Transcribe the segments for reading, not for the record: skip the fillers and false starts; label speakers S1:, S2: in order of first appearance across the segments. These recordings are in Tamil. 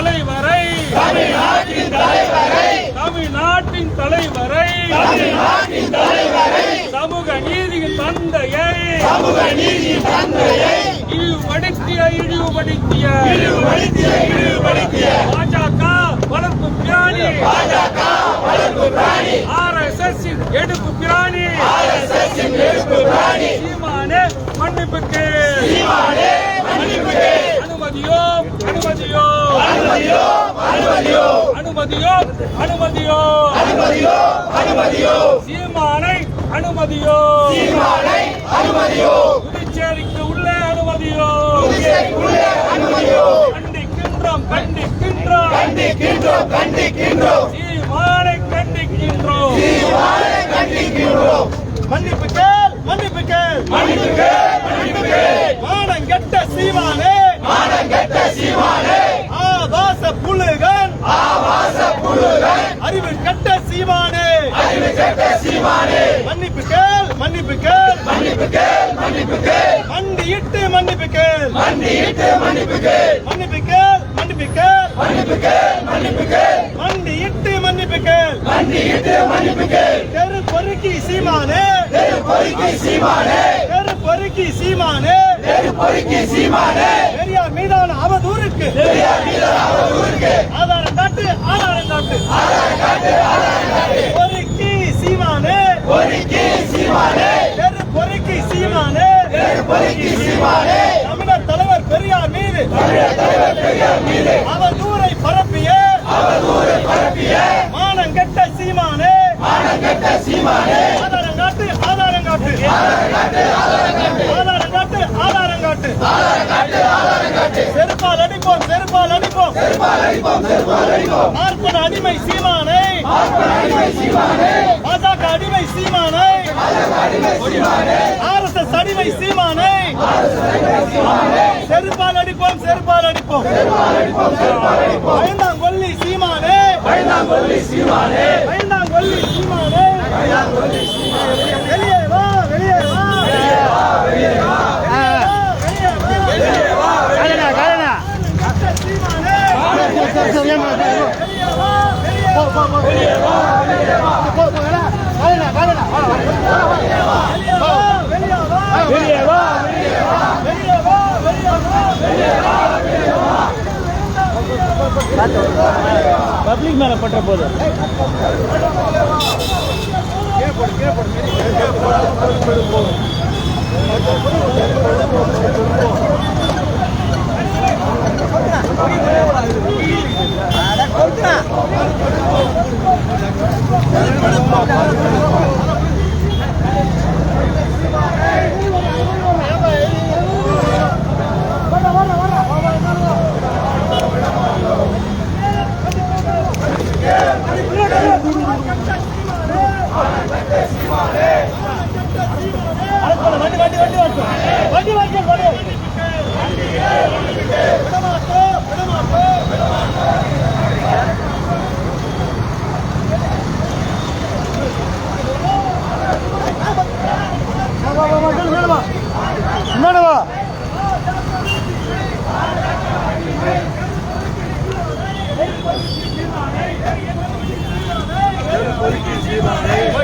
S1: தலைவரை சமூக நீதியின் தந்தையை இழிவுபடுத்திய பாஜக வளர்ப்பு பிராணி RSS எடுப்பு பிராணி சீமானே மன்னிப்புக்கு அனுமதியோ சீமானை அனுமதியோ புதுச்சேரிக்கு உள்ளே அனுமதியோ கண்டிக்கின்றோம் சீமானை கண்டிக்கின்றோம்
S2: மன்னிப்பு கேள் மானங்கெட்ட சீமானே ஆபாச புழுகன் அறிவு கெட்ட சீமானே மன்னிப்பு கேள் மண்டியிட்டு மன்னிப்பு கேள் மண்டியிட்டு மன்னிப்பு கேள் தெரு பொறுக்கி சீமானே பெரியார் மீதான அவதூறுக்கு ஆதாரம் காட்டு பொறுக்கி சீமானே தெரு பொறுக்கி சீமானே தமிழர் தலைவர் பெரியார் மீது அவதூறை பரப்பிய மானங்கெட்ட சீமானே ஆதாரம் காட்டு செருப்பால் அடிப்போம் பார்ப்பன அடிமை சீமானை பாஜக அடிமை சீமானை RSS அடிமை சீமானை செருப்பால் அடிப்போம் பயந்தாங்கொல்லி சீமானே வெளியே வா பப்ளிக் மேல பற்ற போது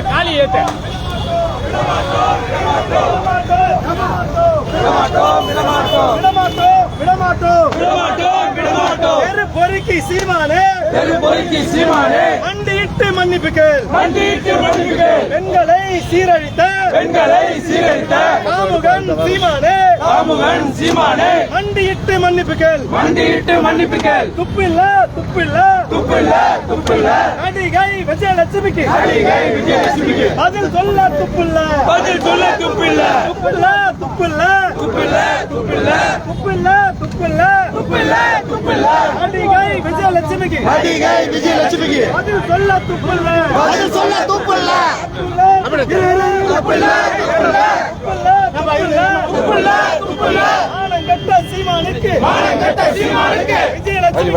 S2: காலி ஏத்த பொறுக்கி சீமானே மண்டியிட்டு மன்னிப்பு கேள் பெண்களை சீரழித்த காமுகன் சீமானே மண்டியிட்டு மன்னிப்பு கேள் துப்பில்ல நடிகை விஜயலட்சுமிக்கு பதில் சொல்ல துப்பில்ல நடிகை விஜயலட்சுமிக்கு பதில் சொல்ல துப்பில்ல மானங்கெட்ட சீமானுக்கு விஜயலட்சுமி